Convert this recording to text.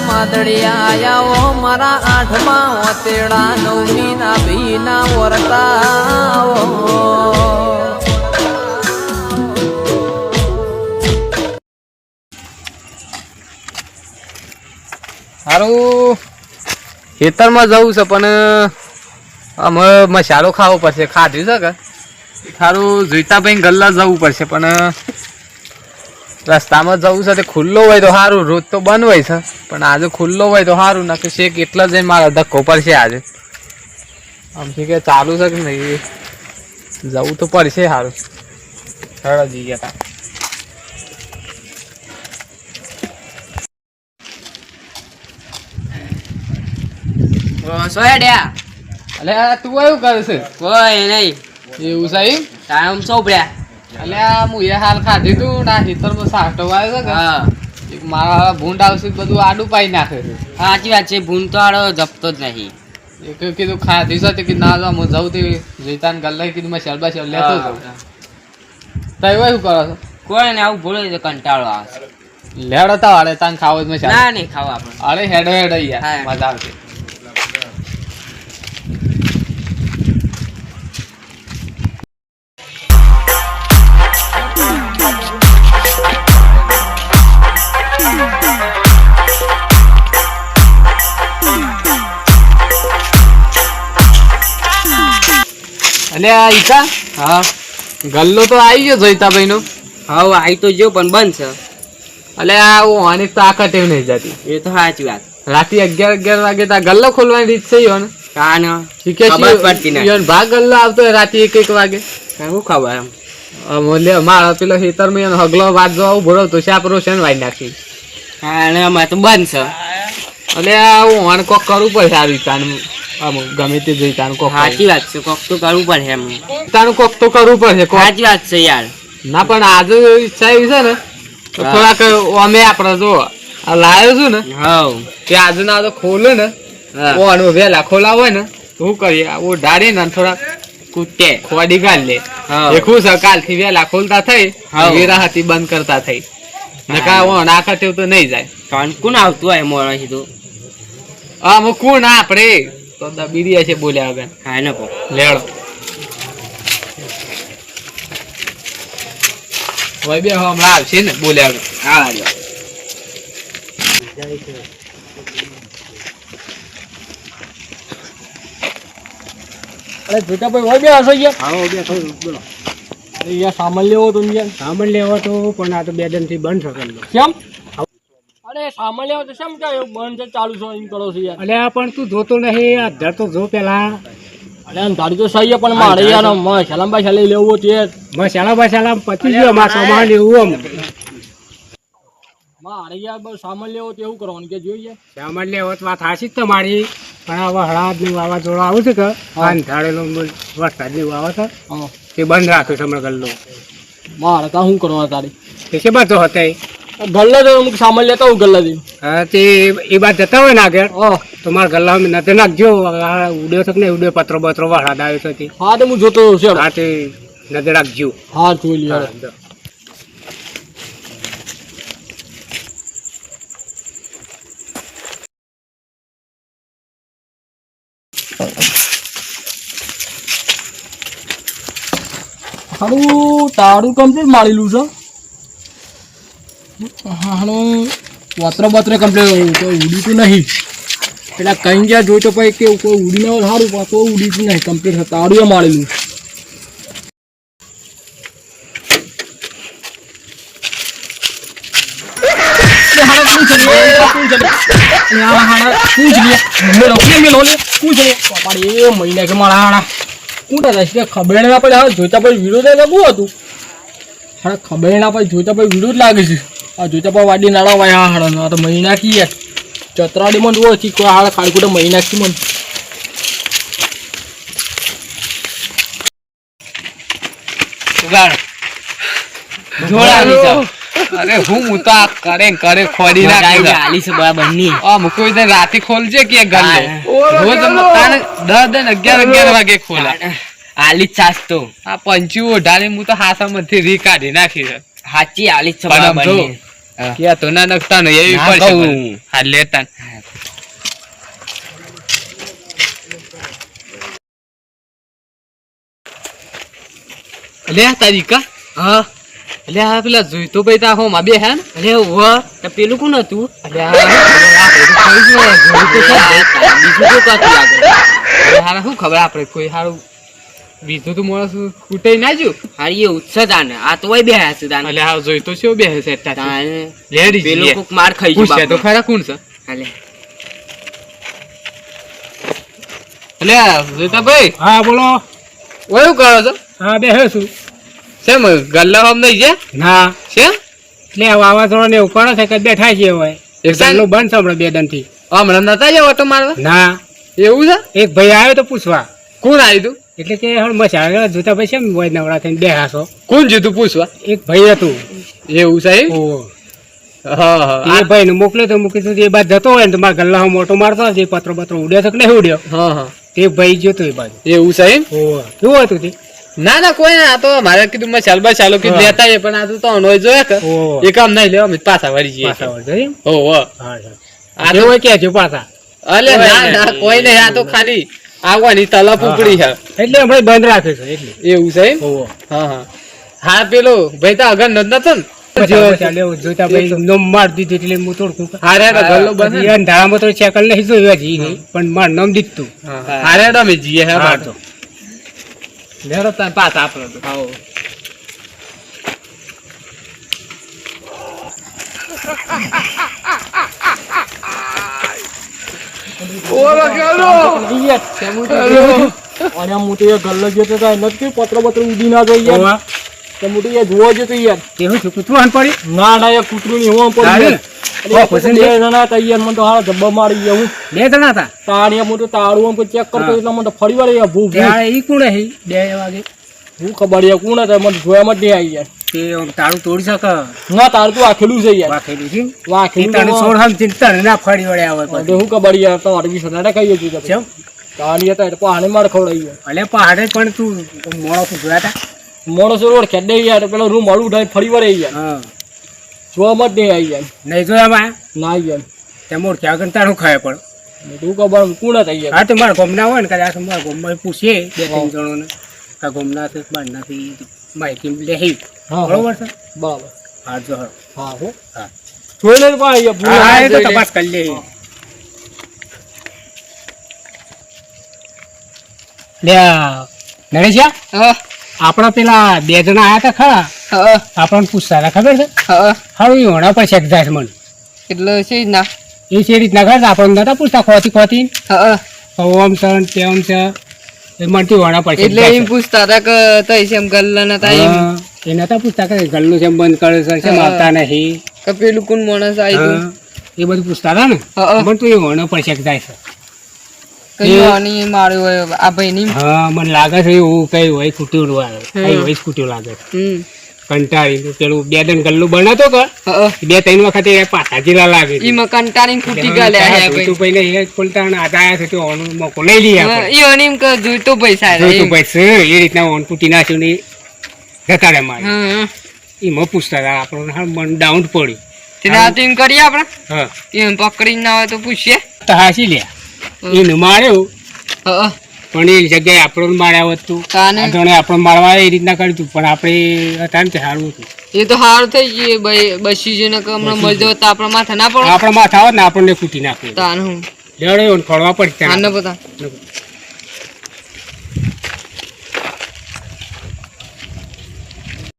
માદડિયા આયા ઓ મારા આઠમાં ઓતેડા નવમી ના ભીના વરતા સારું ખેતરમાં જવું છે પણ અમે મસાલો ખાવો પડશે ખાધું છે કે સારું જોઈતા ભાઈ ગલ્લા જવું પડશે પણ રસ્તામાં જવું છે તે ખુલ્લો હોય તો સારું રોજ તો બંધ હોય છે પણ આજે ખુલ્લો હોય તો સારું નાખે શેક એટલા જઈને મારા ધક્કો પડશે આજે આમથી કે ચાલુ છે કે નહીં જવું તો પડશે સારું સરળ જઈ ગયા સોયડ્યા અલે તું એવું કરે છે કોઈ નહીં એવું સાહેબ ટાઈમ સોપડ્યા અલ્યા હું એ હાલ ખાધી તું ના ખેતરમાં સાટો આવ્યો છે હા કે મારા ભૂંડ આવશે બધું આડું પાઈ નાખે છે સાચી વાત છે ભૂન તો આડો જપતો જ નહીં એક કીધું ખાધી છે કે ના જાઉં હું જઉં તે જોઈતા ને ગલ્લા કીધું મેં શરબા શર લેતો જાઉં તો એવું શું કરો છો કોઈ ને આવું ભૂલે તો કંટાળો આવે લેડ હતા અરે તાન ખાવો જ મેં ના નહીં ખાવા આપણે અરે હેડો હેડો યાર હા. મજા આવશે અલ્યા ઈકા હા ગલ્લો તો આવી ગયો જોઈતાભાઈ નો હા આવી તો જો પણ બંધ છે અલ્યા આની તાકાત એવું નહીં જતી એ તો સાચી વાત રાતે 11 વાગે તા ગલ્લો ખોલવાની રીત છે યોને કાન ખબર પડતી નહીં યોન ભાગ ગલ્લો આવતો હોય રાતે 1 વાગે શું ખબર એમ મોલે મારા પેલો ખેતર માં હગલો વાત જો ઉભો તો શાપરો છે ને વાઈ નાખી હા અને અમારે તો બંધ છે અલ્યા હું આને કોક કરવું પડે સારું તાનું આમ ગમે તે જોઈ તાનું કોક સાચી વાત છે કોક તો કરવું પડે એમ તાનું કોક તો કરવું પડશે કોક સાચી વાત છે યાર ના પણ આજે ઈચ્છા એવી છે ને તો થોડાક અમે આપણે જો આ લાવ્યો છું ને હા કે આજે ના તો ખોલે ને ઓનો વેલા ખોલા હોય ને તો શું કરીએ ઓ ડાળી ને થોડા કૂટે ખોડી ગાળ લે એ ખુશ કાલ થી વેલા ખોલતા થઈ વેરાહતી બંધ કરતા થઈ નકા ઓ નાખા તેવું તો નહીં જાય કાન કોણ આવતું હોય મોડા સીધું આમ કોણ આપણે તો બીડિયા છે બોલ્યા વગર હા ને કો લેડો હોય બે હમણાં આવશે ને બોલ્યા વગર હા અરે જોતા ભાઈ હોય બે હસો યાર હા બે થોડું બોલો અરે યાર સામાન લેવો તો યાર સામાન લેવો તો પણ આ તો 2 દિનથી બંધ છે ગલ્લો. કેમ અરે સામાન લેવો તો કેમ કે એવું બંધ છે ચાલુ છે એમ કરો છો યાર અલે આ પણ તું જોતો નહીં આ ધર તો જો પેલા અરે આમ ધારી તો સહી છે પણ મારે યાર સલામભાઈ ચાલે લેવું છે મસાલા પતી ગયો માં સામાન લેવું આમ મારે યાર બસ સામાન લેવો તો એવું કરવાનું કે જોઈએ સામાન લેવો તો વાત હાચી જ તમારી પણ આ હળાદ ને વાવાઝોડું આવું છે કે અંધારેલો વરસાદ જેવું આવે છે હા તે બંધ રાખ્યો છે હમણાં ગલ્લો મારે ત્યાં શું કરવાનું તારી તે છે બધો હતા ગલ્લા તો અમુક સામાન લેતા હું ગલ્લાથી હા તે એ બાદ જતા હોય ને આગળ હા તો મારા ગલ્લા નજર નાખજો ઉડ્યો છે કે નહીં ઉડ્યો પત્રો વરસાદ આવ્યો છે તે. હા તો હું જોતો છે હા તે નજર રાખજો. હા જોઈ લ્યો હા, હારું તારું કમ્પ્લીટ મારેલું છે હારું પત્ર કમ્પ્લીટ કોઈ ઉડીતું નહીં પેલા કઈ ગયા જોઈ તો પછી કે કોઈ ઉડી ના હોય સારું તો ઉડીતું નહીં કમ્પ્લીટ તારું એ મારેલું મહિના કે મારા હાડા ખબર ના પડે હવે જોઈતા પછી વિરોધ લગવું હતું હા ખબર ના પડે જોઈતા પછી વિરોધ લાગે છે આ જોઈતા પછી વાડી નાડા ભાઈ હા હાડા તો મહિના કી યાર ચતરાડી માં જોવો કોઈ હાડા ખાડકુટે મહિના કી મન અરે હું મુતા કરે ખોડી નાખી આલી છે બરાબર ની આ મુકો ઇધર રાતે ખોલજે કે ગલ્લો રોજ અમને 10 11 વાગે ખોલા આલી ચાસ તો આ પંચી ઓઢાને હું તો હાસા માંથી રી કાઢી નાખી છે હાચી આલી છે બરાબર ની હા. કે તો ના નખતા નહીં એવી ના પડશે કહું. મને. હા લેતા લે તારી કા હા એટલે આ પેલા જોઈ તો ભાઈ તા હોમાં બે હે ને અરે ઉવ્વ તો પેલું કોણ હતું એટલે આ જોઈ તો છે બીજું તો કાતું લાગે હારા શું ખબર આપણે કોઈ હારું બીજું તો માણસ કૂટે ના જો હારી એ ઉત્સાહ તાને આ તો હોય બેહ્યા છે તાને એટલે હા જોઈ તો છે બે છે તાને લેડી પેલું કોક માર ખાઈ ગયું પૂછે તો બાપનું. ખરા કોણ છે હાલે એટલે જોઈતા ભાઈ હા બોલો ઓયું કરો છો હા બેહે છું શેમ ગલ્લા હોમ નહીં છે ના શેમ એટલે વાવાઝોડા ને એવું કરે છે કે બેઠા છીએ હવે એક ચાલુ બંધ સાંભળો બે દન થી હમણાં નતા જાવ ઓટો મારવા ના એવું છે એક ભાઈ આવ્યો તો પૂછવા કોણ આવ્યું તું એટલે કે હળ મસા જોતા ભાઈ કેમ હોય નવરા થઈને બેહા છો કોણ જીતું પૂછવા એક ભાઈ હતું એવું સાહેબ ઓહો. હા હા એ ભાઈ ને મોકલ્યો તો મૂકી એ બાદ જતો હોય ને તો મારા ગલ્લા મોટો મારતો હશે પત્રો પત્રો ઉડ્યો તો કે નહીં ઉડ્યો હા હા તે ભાઈ જોતો એ બાજુ એવું સાહેબ ઓહો. કેવું હતું તે ના ના કોઈ ના આ તો મારે કીધું મેં ચાલ ચાલો કીધું હા. લેતા આવીએ, પણ આ તો અનોય જોયા કે ઓહો. એ કામ નહીં લેવા અમે પાછા વળી જઈએ પાછા વળતો એમ? હો હો હા, હા. આ એવું તો હોય કે જો પાછા અલે કોઈ ના નહીં. ના કોઈ નહીં આ તો ખાલી આવવાની તલપ ઉપડી છે એટલે હમણાં બંધ રાખ્યું છે એટલે એવું સાહેબ ઓહો. હા હા હા પેલો ભાઈ તો આગળ નતો ને ચાલે એવું જોતા ભાઈ નોમ માર દીધું એટલે હું થોડું હારે તો ગલ્લો બંધ ને. ધારામાં તો ચેકલ નહીં જોયું હજી નહીં પણ માર નામ દીધું હા. હારે તો અમે જઈએ હે હા બાર તો લેરો તાન પાછા આપણો તો આવો ઓલા ગલ્લો અને આ મોટી એ ગલ્લો જેતો તો નથી પત્ર પત્ર ઉડી ના જાય યાર ઓવા. તો મોટી એ જોવા જતો યાર કેવું છું કૂતરું હાન પડી ના ના એ કૂતરું ની હોવા તારે? પડી અરે પછી બે જણા હતા યાર મને તો હારા ધબ્બા મારી ગયા હું બે જણા હતા તાણી મોટું તાળું આમ ચેક કરતો એટલે મને તો ફરી વાર યાર ભૂ ત્યારે ઈ કોણ હે 2 વાગે હું ખબર યાર કોણ હતા મને જોયામાં જ નહીં આવી યાર તે આમ તાળું તોડી શકે ના તાર તો આખેલું છે યાર વાખેલું છે વાખેલું તાળું તો- છોડ હમ ચિંતા ના ફરી વળ્યા હોય તો પછી હું ખબર યાર તો અરબી સનાડા ખાઈએ છીએ કેમ તાણી હતા એટલે પાણી માર ખવડાવી યાર અલે પહાડે પણ તું મોડો તું જોયા તા મોણસો રોડ ખેડે યાર પેલો રૂમ માળું ઉઠાવી ફરી વાર યાર હા જોવામાં જ નહીં આવી યાર નહીં જોયા માં ના યાર તે મોડ ક્યાં ગણ તારું ખાય પણ તું ખબર કોણ હતા યાર હા તો મારા ગોમના હોય ને કદાચ મારા ગોમમાં પૂછીએ 2-3 જણોને કા ગોમના છે બારનાથી માહિતી લે હી હા, બરોબર છે બરાબર હા જો હા. હા હો હા. જોઈ લે ભાઈ યાર ભૂલ હા એ તો જોઈ લે. તપાસ કરી લે લે નરેશિયા આપણા પેલા 2 જણા આયા હતા ખરા આપણને પૂછતા હતા ખબર છે હારું ઈ હોણા પર શેક જાય છે મને એટલે છે ના એ છે રીતના ખબર છે આપણને નતા પૂછતા ખોતી ખોતી ઓમ સન તેમ છે એ મળતી હોણા પર શેક જાય છે. પૂછતા હતા કે તઈ છે એમ ગલ્લા નતા હા, એ નતા પૂછતા કે ગલ્લું છે બંધ કરે છે કેમ આવતા નહીં કે પેલું કોણ માણસ હા, એ બધું પૂછતા હતા ને હા. પણ તું એ હોણા પર શેક જાય છે માર્યો હોય આ ભાઈ ની હા મને લાગે છે એવું કઈ હોય ખૂટ્યું કઈ હોય ખૂટ્યું લાગે છે કંટાળી પેલું 2 દન ગલ્લું બનાતો કે 2-3 વખત એ પાછા જીલા લાગે છે. કંટાળી ફૂટી તું પહેલે એ ખોલતા અને આયા છે તો ઓનું મોકો લઈ લઈએ આપણે. ઈવન કે જોઈતો પૈસા જોઈતું પૈસે એ રીતના ઓન ફૂટી નાખ્યું ને જતા રે મારે એમાં પૂછતા હતા આપણને હા મન ડાઉન પડ્યું એમ કરીએ આપણે હા એમ પકડી ના હોય તો પૂછીએ તો હાસી લ્યા એને માર્યો પણ એ જગ્યાએ આપણને માર્યા હોત તું તાને? આ જણે આપણને મારવા એ રીતના કર્યું તું પણ આપણે હતા ને તે સારું હતું એ તો સારું થઈ ગયું ભાઈ બસી જઈને કે હમણાં મળી જવો તો આપણા માથે ના પડે આપણા માથા હોત ને આપણને ફૂટી નાખ્યું તાન હું લેવડે ખોળવા પડશે આને પતા